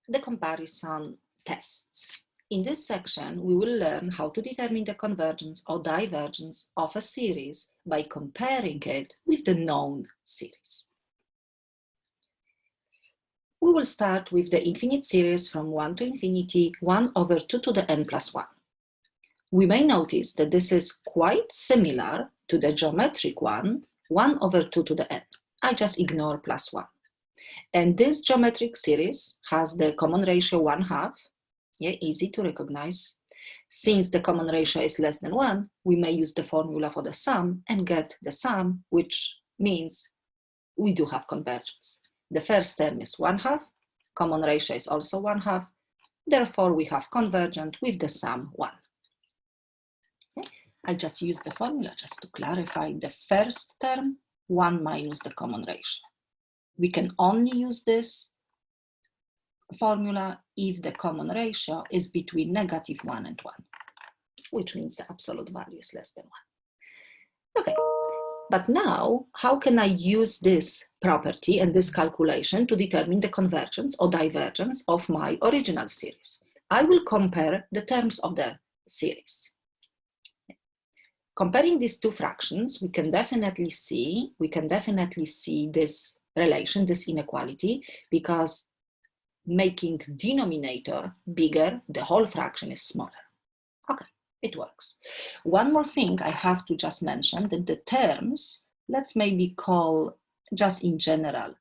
the comparison tests. In this section, we will learn how to determine the convergence or divergence of a series by comparing it with the known series. We will start with the infinite series from 1 to infinity, 1 over 2 to the n plus 1. We may notice that this is quite similar to the geometric one, 1 over 2 to the n. I just ignore plus 1. And this geometric series has the common ratio 1/2. Yeah, easy to recognize. Since the common ratio is less than 1, we may use the formula for the sum and get the sum, which means we do have convergence. The first term is 1/2, common ratio is also 1/2, therefore we have convergent with the sum 1. Okay. I just use the formula just to clarify the first term, 1 minus the common ratio. We can only use this formula if the common ratio is between -1 and 1, which means the absolute value is less than 1. Okay, but now how can I use this property and this calculation to determine the convergence or divergence of my original series? I will compare the terms of the series. Comparing these two fractions, we can definitely see this relation, this inequality, because making denominator bigger, the whole fraction is smaller. Okay, it works. One more thing I have to just mention, that the terms, let's maybe call just in general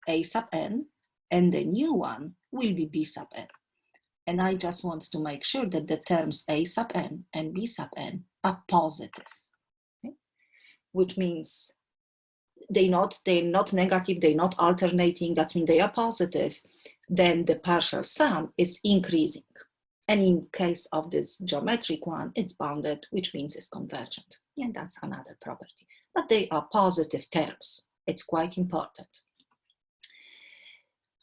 a sub n, and the new one will be b sub n. And I just want to make sure that the terms a sub n and b sub n are positive, okay? Which means they're not negative, they're not alternating, that means they are positive. Then the partial sum is increasing. And in case of this geometric one, it's bounded, which means it's convergent. And that's another property. But they are positive terms. It's quite important.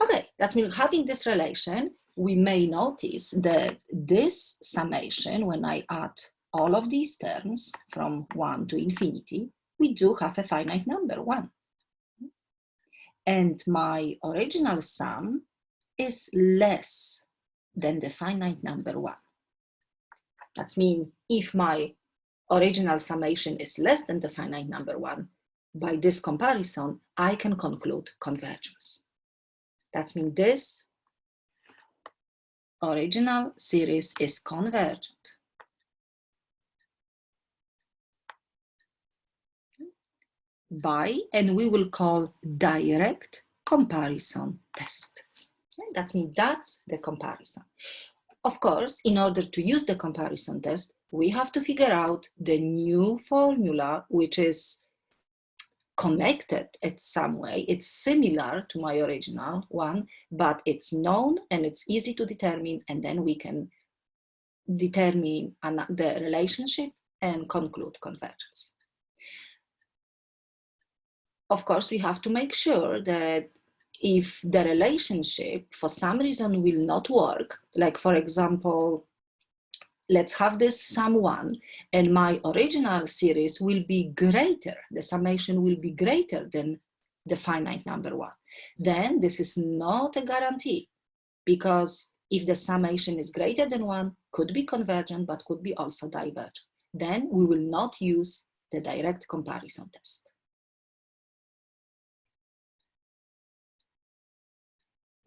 Okay, that means having this relation, we may notice that this summation, when I add all of these terms from 1 to infinity, we do have a finite number, 1. And my original sum is less than the finite number 1. That means if my original summation is less than the finite number 1, by this comparison, I can conclude convergence. That means this original series is convergent. By, and we will call direct comparison test. That means that's the comparison. Of course, in order to use the comparison test, we have to figure out the new formula, which is connected in some way. It's similar to my original one, but it's known and it's easy to determine, and then we can determine the relationship and conclude convergence. Of course, we have to make sure that if the relationship for some reason will not work, like for example, let's have this sum 1 and my original series will be greater, the summation will be greater than the finite number 1, then this is not a guarantee, because if the summation is greater than 1, could be convergent, but could be also divergent. Then we will not use the direct comparison test.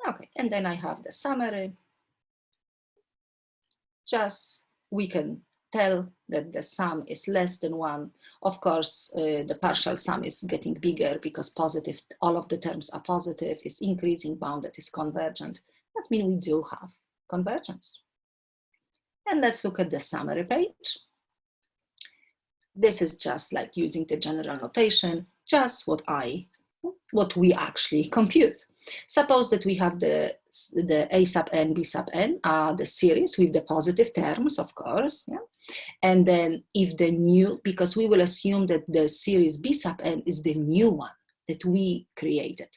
Okay, and then I have the summary. Just we can tell that the sum is less than 1. Of course, the partial sum is getting bigger because positive, all of the terms are positive, is increasing, bounded, is convergent. That means we do have convergence. And let's look at the summary page. This is just like using the general notation, just what we actually compute. Suppose that we have the a sub n, b sub n are the series with the positive terms, of course. Yeah? And then if the new, because we will assume that the series b sub n is the new one that we created.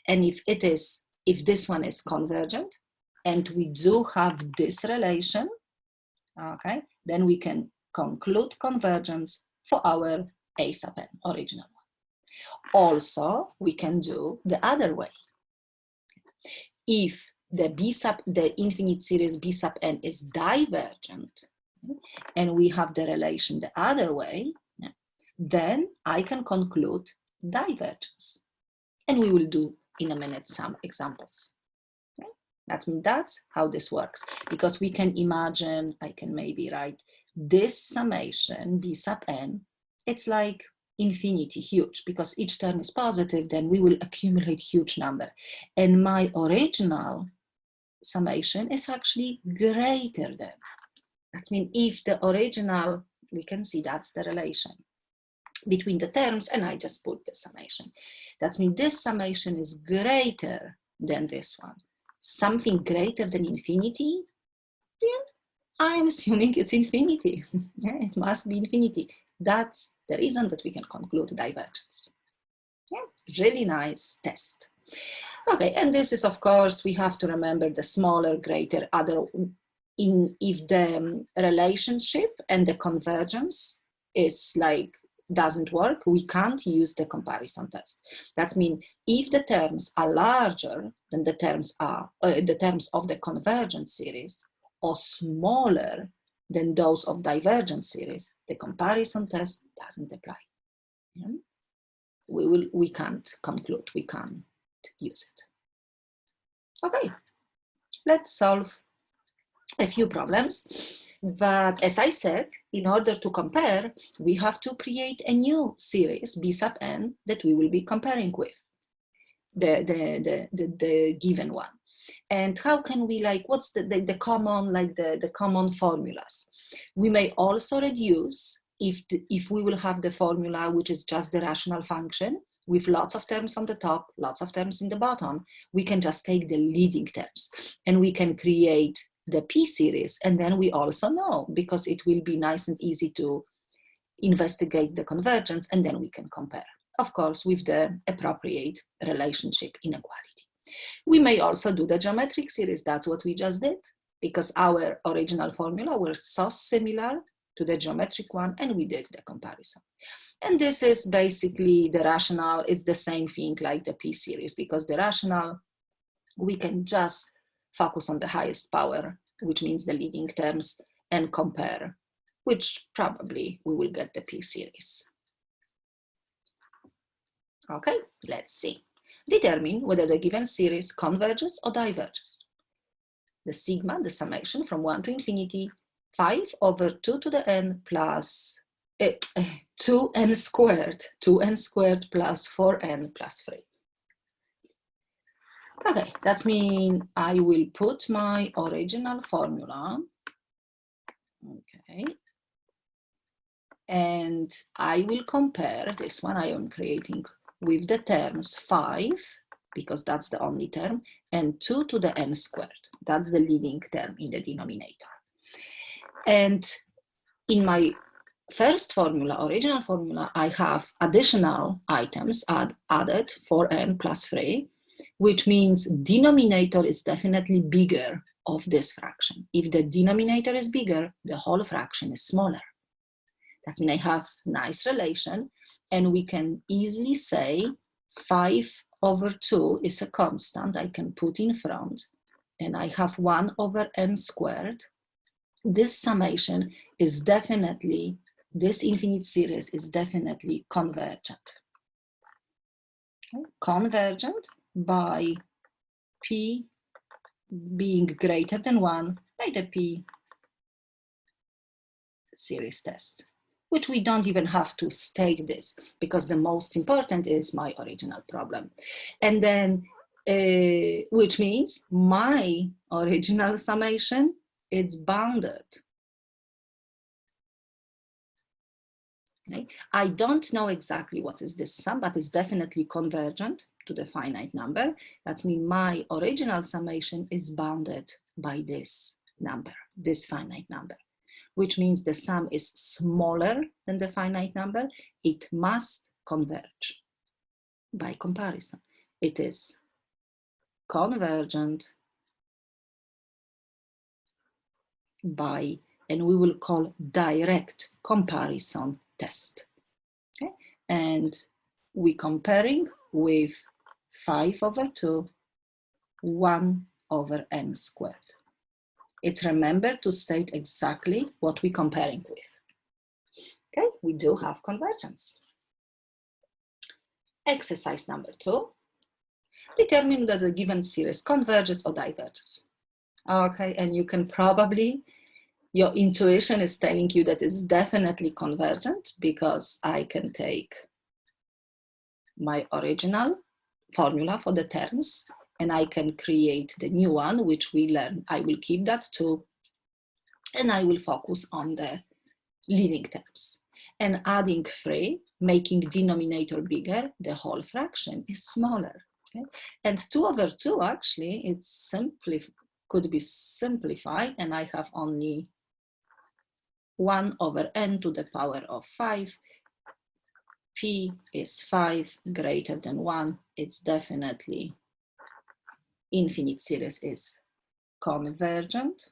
And if this one is convergent, and we do have this relation, okay, then we can conclude convergence for our a sub n, original one. Also, we can do the other way. If the infinite series B sub n is divergent, and we have the relation the other way, then I can conclude divergence. And we will do in a minute some examples. That's how this works, because we can imagine, I can maybe write this summation B sub n, it's like infinity, huge, because each term is positive, then we will accumulate huge number. And my original summation is actually greater than. That means if the original, we can see that's the relation between the terms, and I just put the summation. That means this summation is greater than this one. Something greater than infinity, yeah, I'm assuming it's infinity. Yeah, it must be infinity. That's the reason that we can conclude divergence. Yeah, really nice test. Okay, and this is, of course, we have to remember the smaller, greater, other. If the relationship and the convergence is like doesn't work, we can't use the comparison test. That means if the terms are larger than the terms of the convergent series, or smaller than those of divergent series, the comparison test doesn't apply. Yeah? We can't conclude, we can't use it. Okay, let's solve a few problems. But as I said, in order to compare, we have to create a new series, B sub n, that we will be comparing with the given one. And how can we, like, what's the common, like the common formulas? We may also reduce if we will have the formula, which is just the rational function with lots of terms on the top, lots of terms in the bottom. We can just take the leading terms and we can create the P series. And then we also know, because it will be nice and easy to investigate the convergence, and then we can compare, of course, with the appropriate relationship inequality. We may also do the geometric series. That's what we just did, because our original formula were so similar to the geometric one, and we did the comparison. And this is basically the rational. It's the same thing like the P series, because the rational, we can just focus on the highest power, which means the leading terms, and compare, which probably we will get the P series. Okay, let's see. Determine whether the given series converges or diverges. The sigma, the summation from 1 to infinity, 5 over 2 to the n plus 2n squared plus 4n plus 3. Okay, that means I will put my original formula. Okay. And I will compare this one I am creating with the terms 5, because that's the only term, and 2 to the n squared. That's the leading term in the denominator. And in my first formula, original formula, I have additional items added 4n plus 3, which means denominator is definitely bigger of this fraction. If the denominator is bigger, the whole fraction is smaller. That means I have nice relation, and we can easily say 5 over 2 is a constant I can put in front, and I have 1 over n squared. This summation is definitely, this infinite series is definitely convergent. Okay. Convergent by P being greater than 1 by the P series test, which we don't even have to state this, because the most important is my original problem. And then, which means my original summation, it's bounded. Okay. I don't know exactly what is this sum, but it's definitely convergent to the finite number. That means my original summation is bounded by this number, this finite number, which means the sum is smaller than the finite number. It must converge by comparison. It is convergent by, and we will call direct comparison test. Okay? And we comparing with 5 over 2, 1 over n squared. It's remember to state exactly what we're comparing with. Okay, we do have convergence. Exercise number 2. Determine that the given series converges or diverges. Okay, and you can probably, your intuition is telling you that it's definitely convergent because I can take my original formula for the terms and I can create the new one, which we learn. I will keep that too, and I will focus on the leading terms. And adding 3, making denominator bigger, the whole fraction is smaller. Okay? And 2 over 2, actually, it's simply could be simplified, and I have only 1 over n to the power of 5. P is 5 greater than 1. It's definitely infinite series is convergent.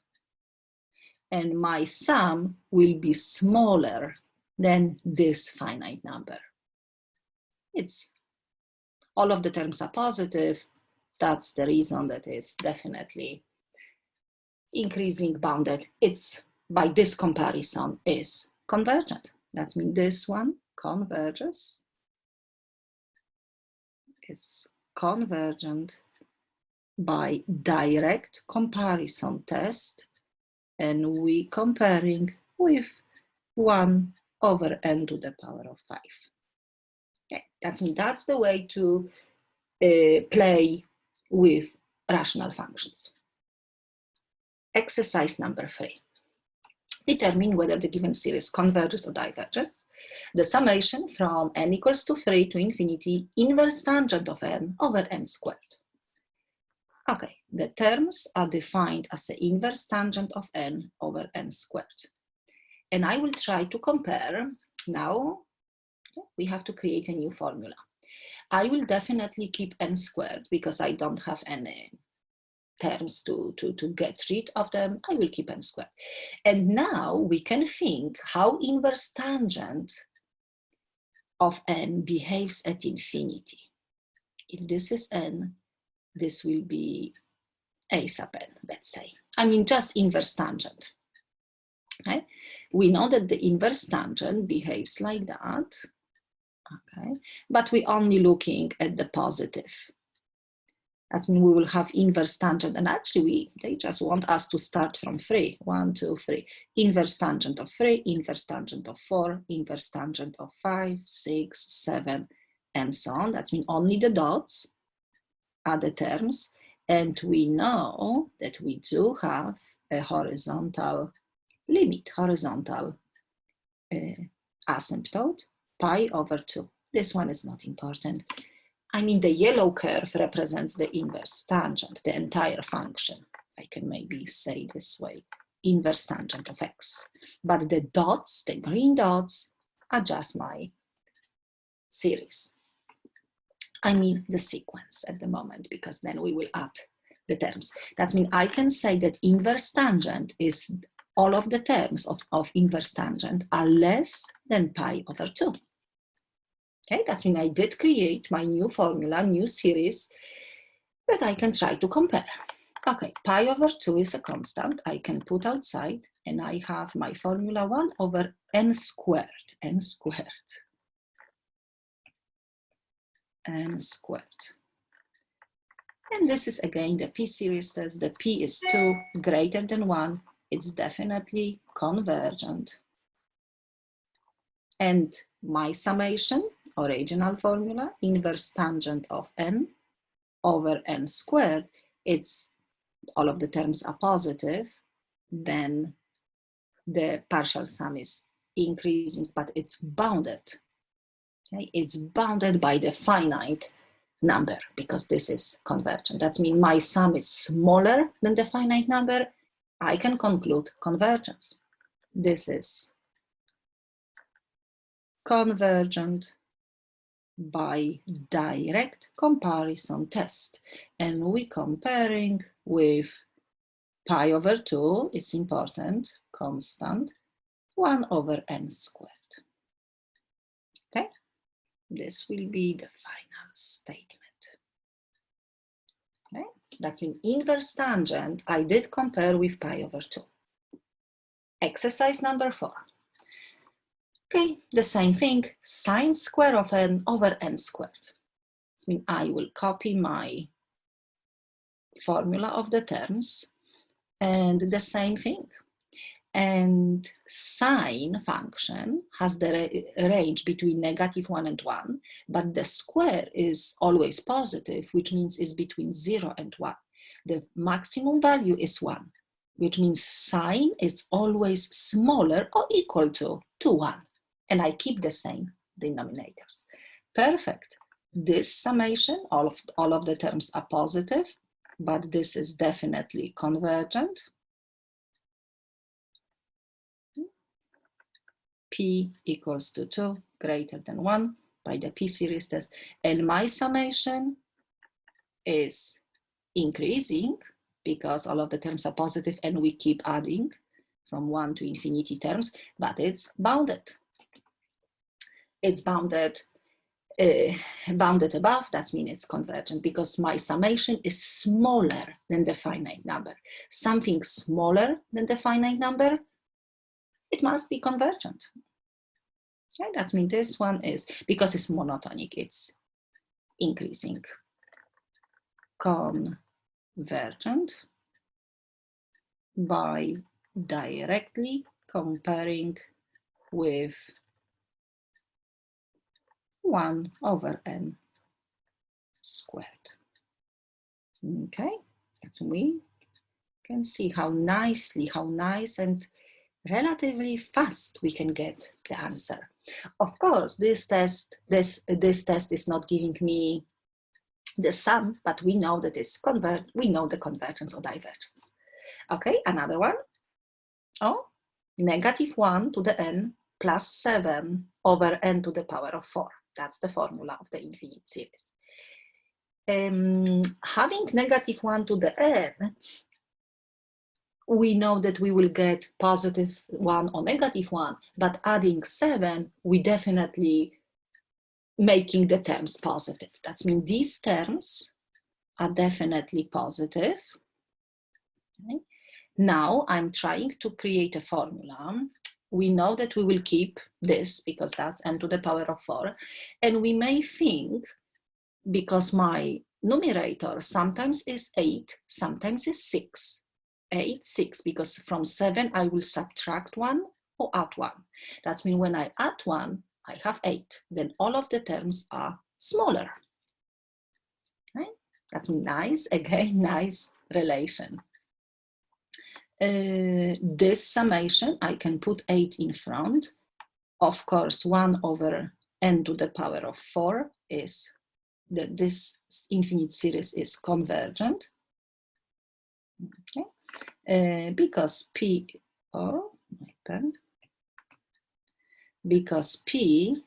And my sum will be smaller than this finite number. It's all of the terms are positive. That's the reason that is definitely increasing bounded. It's by this comparison is convergent. That means this one converges, is convergent by direct comparison test, and we comparing with 1 over n to the power of 5. Okay, that's the way to play with rational functions. Exercise number 3. Determine whether the given series converges or diverges. The summation from n equals to 3 to infinity inverse tangent of n over n squared. Okay, the terms are defined as the inverse tangent of n over n squared. And I will try to compare. Now we have to create a new formula. I will definitely keep n squared because I don't have any terms to get rid of them. I will keep n squared. And now we can think how inverse tangent of n behaves at infinity. If this is n, this will be a sub n, let's say. I mean, just inverse tangent. Okay? We know that the inverse tangent behaves like that. Okay, but we're only looking at the positive. That means we will have inverse tangent, and actually they just want us to start from 3. 1, 2, 3. Inverse tangent of 3, inverse tangent of 4, inverse tangent of 5, 6, 7, and so on. That means only the dots are the terms, and we know that we do have a horizontal limit, horizontal asymptote, pi over 2. This one is not important. I mean, the yellow curve represents the inverse tangent, the entire function. I can maybe say this way, inverse tangent of x. But the dots, the green dots, are just my series. I mean the sequence at the moment, because then we will add the terms. That means I can say that inverse tangent is all of the terms of inverse tangent are less than pi over 2. Okay, that means I did create my new formula, new series that I can try to compare. Okay, pi over 2 is a constant I can put outside, and I have my formula 1 over n squared, n squared. N squared. And this is again the p series test. The p is 2 greater than 1. It's definitely convergent. And my summation, original formula, inverse tangent of n over n squared, it's all of the terms are positive, then the partial sum is increasing, but it's bounded. Okay? It's bounded by the finite number because this is convergent. That means my sum is smaller than the finite number. I can conclude convergence. This is convergent by direct comparison test. And we comparing with pi over 2, it's important, constant, 1 over n squared. Okay, this will be the final statement. Okay, That's mean inverse tangent, I did compare with pi over 2. Exercise number 4. Okay, the same thing, sine square of n over n squared. I mean, I will copy my formula of the terms and the same thing. And sine function has the range between -1 and 1, but the square is always positive, which means it's between 0 and 1. The maximum value is 1, which means sine is always smaller or equal to 1. And I keep the same denominators. Perfect. This summation, all of the terms are positive, but this is definitely convergent. P equals to 2 greater than 1 by the P series test. And my summation is increasing because all of the terms are positive and we keep adding from 1 to infinity terms, but it's bounded. It's bounded above, that means it's convergent because my summation is smaller than the finite number. Something smaller than the finite number, it must be convergent. Okay, that means this one is, because it's monotonic, it's increasing. Convergent by directly comparing with 1 over n squared. Okay, so we can see how nice and relatively fast we can get the answer. Of course, this test is not giving me the sum, but we know that it's we know the convergence or divergence. Okay, another one. Oh, -1 to the n plus 7 over n to the power of 4. That's the formula of the infinite series. Having -1 to the n, we know that we will get +1 or -1, but adding 7, we definitely making the terms positive. That means these terms are definitely positive. Okay. Now I'm trying to create a formula. We know that we will keep this because that's n to the power of 4. And we may think, because my numerator sometimes is 8, sometimes is 6. 8, 6, because from 7 I will subtract 1 or add 1. That means when I add 1, I have 8. Then all of the terms are smaller. Right? That's nice, again, nice relation. This summation, I can put 8 in front. Of course, 1 over n to the power of 4 is that this infinite series is convergent. Okay. Because P, oh, my pen, because P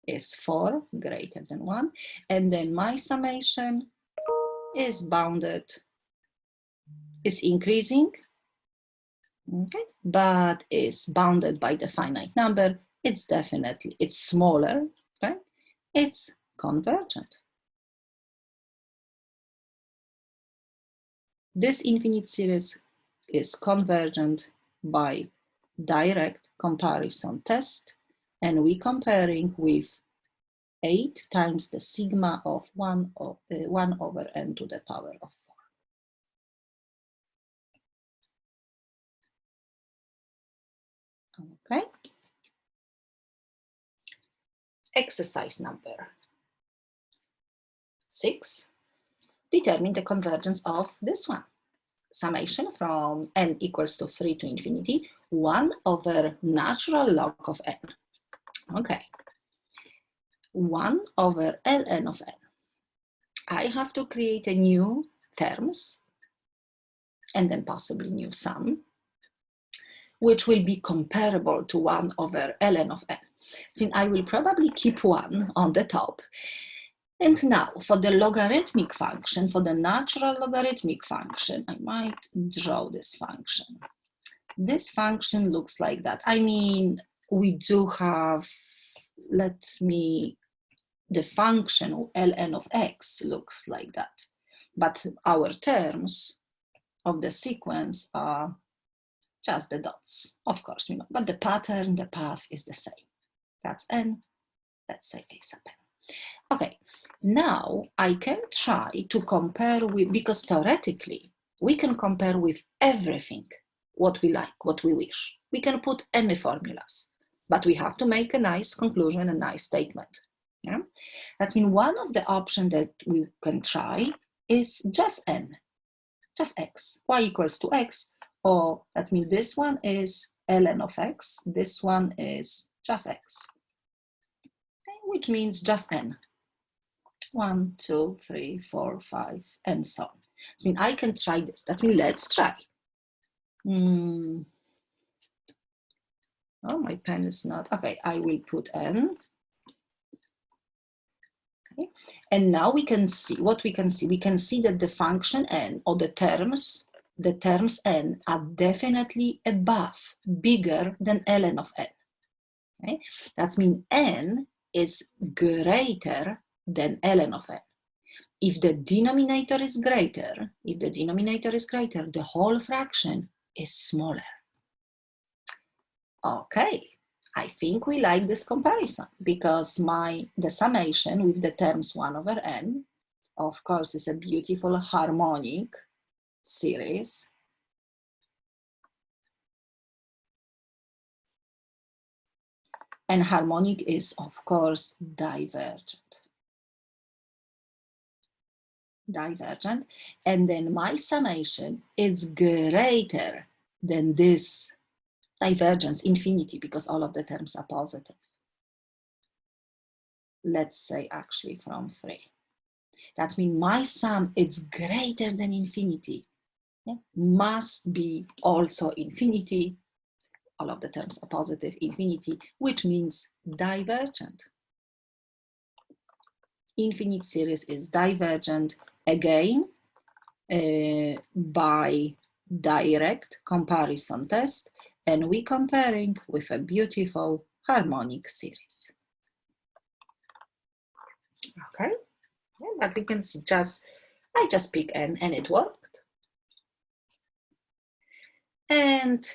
is 4 greater than 1, and then my summation is bounded, is increasing, okay, but is bounded by the finite number. It's definitely, it's smaller, right? It's convergent. This infinite series is convergent by direct comparison test, and we comparing with 8 times the sigma of 1 over n to the power of 4. Okay. Exercise number 6. Determine the convergence of this one. Summation from n equals to 3 to infinity, 1 over natural log of n. Okay. 1 over ln of n. I have to create a new terms and then possibly new sum, which will be comparable to 1 over ln of n. So I will probably keep 1 on the top. And now for the logarithmic function, for the natural logarithmic function, I might draw this function. This function looks like that. I mean, we do have, the function ln of x looks like that. but our terms of the sequence are just the dots. Of course, we know, but the pattern, the path is the same. That's n, let's say a sub n. Okay, now I can try to compare with, because theoretically, we can compare with everything, what we like, what we wish. We can put any formulas, but we have to make a nice conclusion, a nice statement. Yeah? That means one of the options that we can try is just n, just x, y equals to x, or that means this one is ln of x, this one is just x, okay, which means just n. 1, 2, 3, 4, 5, and so on. That means I can try this. That means let's try. Oh, my pen is not, okay, I will put n. Okay. And now we can see what we can see. We can see that the function n, or the terms n are definitely above, bigger than ln of n. Okay. That means n is greater than ln of n. If the denominator is greater, the whole fraction is smaller. Okay, I think we like this comparison because the summation with the terms 1 over n, of course, is a beautiful harmonic series. And harmonic is, of course, divergent. And then my summation is greater than this divergence, infinity, because all of the terms are positive. Let's say actually from 3. That means my sum is greater than infinity. Yeah? Must be also infinity. All of the terms are positive, infinity, which means divergent. Infinite series is divergent, again, by direct comparison test, and we comparing with a beautiful harmonic series. Okay, yeah, but we can see I just pick n and it worked. And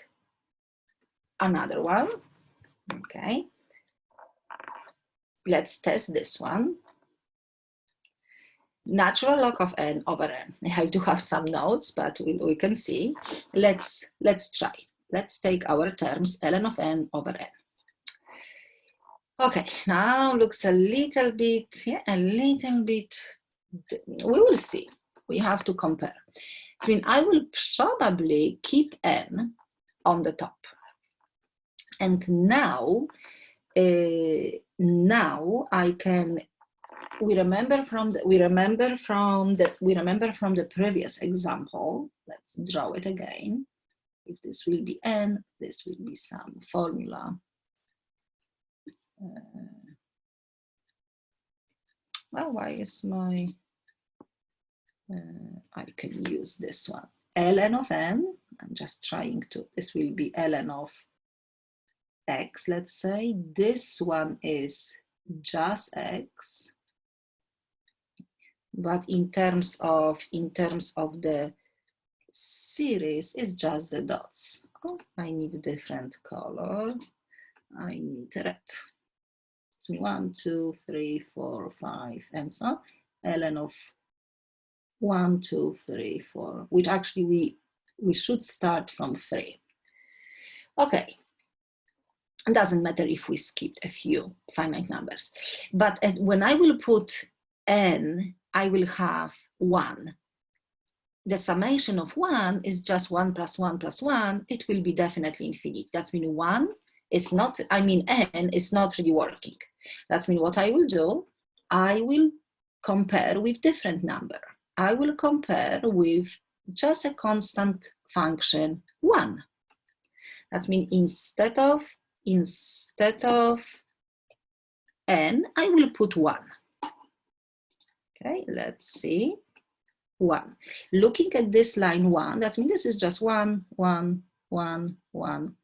another one, okay. Let's test this one. Natural log of n over n. I do have some notes, but we can see. Let's try. Let's take our terms ln of n over n. Okay, now looks a little bit, yeah, we will see. We have to compare. I mean, I will probably keep n on the top. And now I can. We remember from the previous example. Let's draw it again. If this will be n, this will be some formula. Well, why is my? I can use this one. ln of n. I'm just trying to. This will be ln of x. Let's say this one is just x. But in terms of the series, it's just the dots. Oh, I need a different color. I need red. So 1, 2, 3, 4, 5, and so on. ln of 1, 2, 3, 4, which actually we should start from 3. Okay. It doesn't matter if we skipped a few finite numbers. But when I will put n, I will have 1. The summation of 1 is just 1 plus 1 plus 1. It will be definitely infinite. That means 1 is not, n is not really working. That means what I will do, I will compare with different number. I will compare with just a constant function 1. That means instead of n, I will put 1. Okay, let's see. 1. Looking at this line 1, that means this is just 1, 1, 1, 1.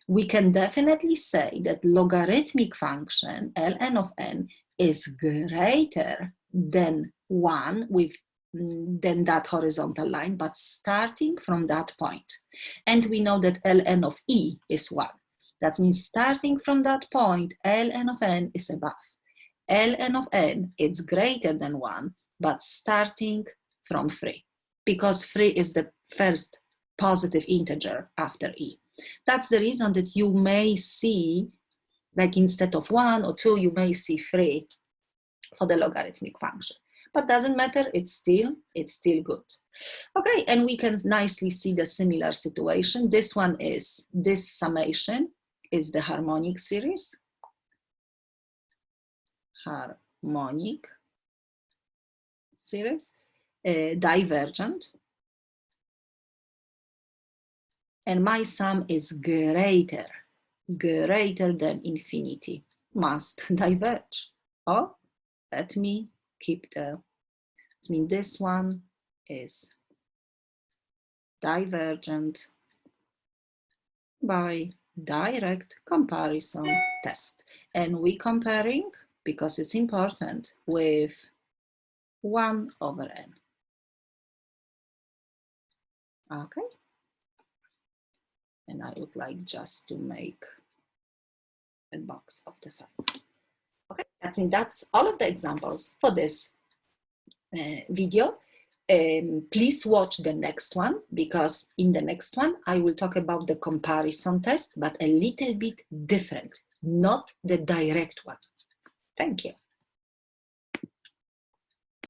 We can definitely say that logarithmic function ln of n is greater than 1 with than that horizontal line, but starting from that point. And we know that ln of E is 1. That means starting from that point, ln of n is above. ln of n is greater than 1, but starting from 3, because 3 is the first positive integer after E. That's the reason that you may see, like instead of 1 or 2, you may see 3 for the logarithmic function. But doesn't matter, it's still good. Okay, and we can nicely see the similar situation. This one is, this summation is the harmonic series. Harmonic series, divergent. And my sum is greater than infinity, must diverge. Oh, let me keep the, I mean, this one is divergent by direct comparison test. And we comparing, because it's important, with 1 over n. Okay. And I would like just to make a box of the file. Okay, that's all of the examples for this video. Please watch the next one, because in the next one, I will talk about the comparison test, but a little bit different, not the direct one. Thank you.